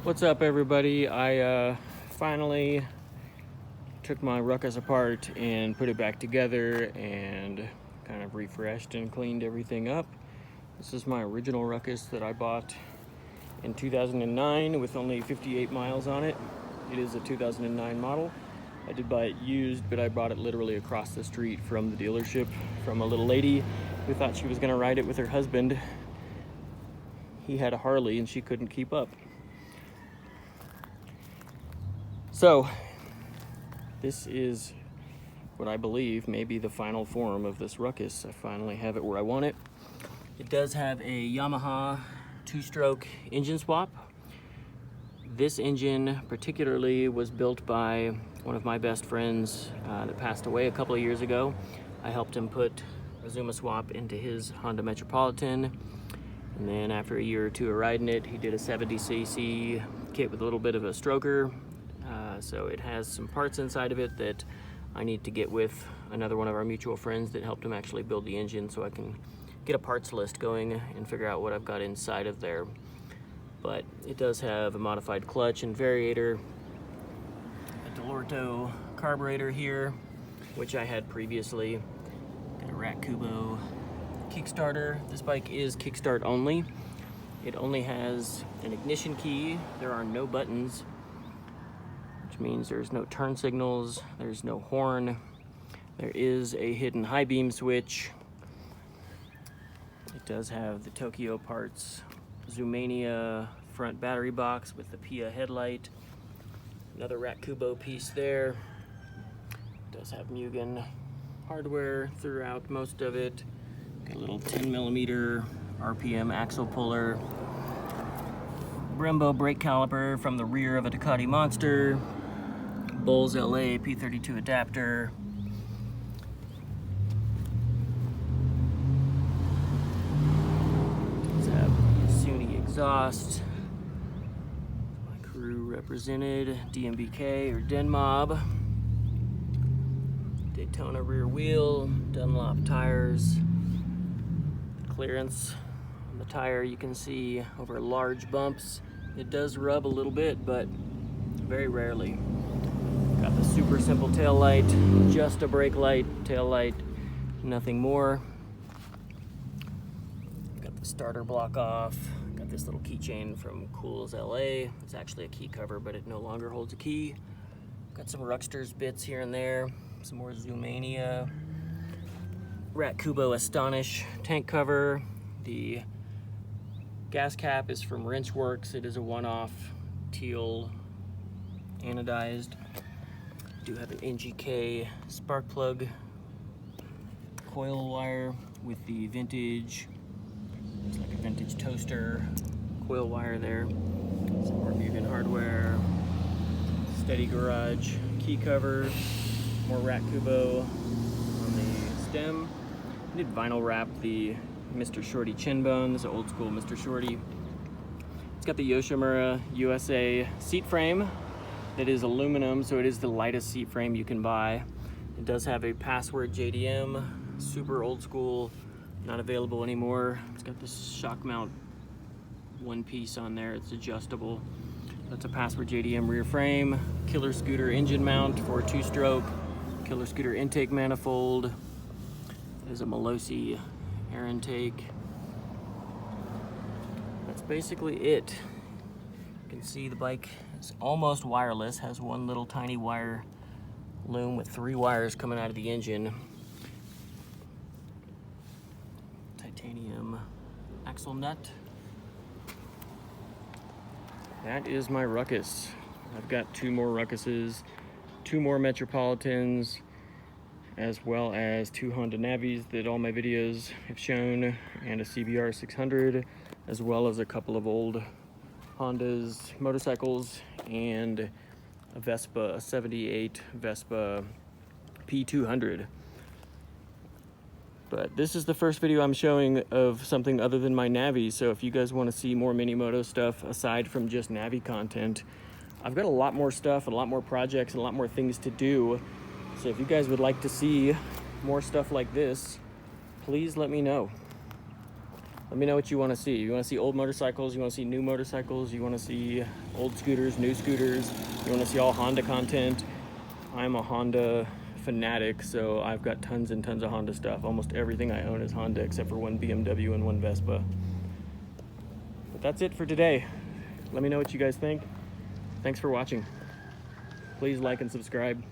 What's up, everybody? I finally took my Ruckus apart and put it back together and kind of refreshed and cleaned everything up. This is my original Ruckus that I bought in 2009 with only 58 miles on it. It is a 2009 model. I did buy it used, but I bought it literally across the street from the dealership from a little lady who thought she was going to ride it with her husband. He had a Harley and she couldn't keep up. So, this is what I believe may be the final form of this Ruckus. I finally have it where I want it. It does have a Yamaha 2-stroke engine swap. This engine particularly was built by one of my best friends that passed away a couple of years ago. I helped him put a Zuma swap into his Honda Metropolitan. And then after a year or two of riding it, he did a 70cc kit with a little bit of a stroker. So it has some parts inside of it that I need to get with another one of our mutual friends that helped him actually build the engine, so I can get a parts list going and figure out what I've got inside of there. But it does have a modified clutch and variator, a Delorto carburetor here, which I had previously. Got a Rat Kubo Kickstarter. This bike is kickstart only. It only has an ignition key. There are no buttons, which means there's no turn signals, there's no horn. There is a hidden high beam switch. It does have the Tokyo Parts Zumania front battery box with the Pia headlight. Another Rat Kubo piece there. It does have Mugen hardware throughout most of it. Got a little 10mm RPM axle puller. Brembo brake caliper from the rear of a Ducati Monster. Bowles LA P32 adapter. Does have SUNY exhaust. My crew represented, DMBK or Denmob. Daytona rear wheel, Dunlop tires. Clearance on the tire, you can see over large bumps. It does rub a little bit, but very rarely. Got the super simple tail light, just a brake light, tail light, nothing more. Got the starter block off. Got this little keychain from Cools LA. It's actually a key cover, but it no longer holds a key. Got some Rucksters bits here and there. Some more Zumania. Rat Kubo Astonish tank cover. The gas cap is from Wrenchworks. It is a one-off teal anodized. Do have an NGK spark plug coil wire with the vintage, it's like a vintage toaster coil wire there. Some more Mugen hardware. Steady Garage key cover. More Rat Kubo on the stem. I did vinyl wrap the Mr. Shorty chin bone. This is old school Mr. Shorty. It's got the Yoshimura USA seat frame that is aluminum, so it is the lightest seat frame you can buy. It does have a Password JDM, super old school, not available anymore. It's got this shock mount one piece on there. It's adjustable. That's a Password JDM rear frame. Killer Scooter engine mount for a 2-stroke. Killer Scooter intake manifold. There's a Melosi air intake. That's basically it. You can see the bike is almost wireless, has one little tiny wire loom with 3 wires coming out of the engine. Titanium axle nut. That is my Ruckus. I've got 2 more Ruckuses, 2 more Metropolitans, as well as 2 Honda Navis that all my videos have shown, and a CBR 600, as well as a couple of old Honda's motorcycles and a Vespa, a 78 Vespa P200. But this is the first video I'm showing of something other than my Navi, so if you guys want to see more Minimoto stuff aside from just Navi content, I've got a lot more stuff, and a lot more projects, and a lot more things to do. So if you guys would like to see more stuff like this, please let me know. Let me know what you want to see. You want to see old motorcycles? You want to see new motorcycles? You want to see old scooters, new scooters? You want to see all Honda content? I'm a Honda fanatic, so I've got tons and tons of Honda stuff. Almost everything I own is Honda except for one BMW and one Vespa. But that's it for today. Let me know what you guys think. Thanks for watching. Please like and subscribe.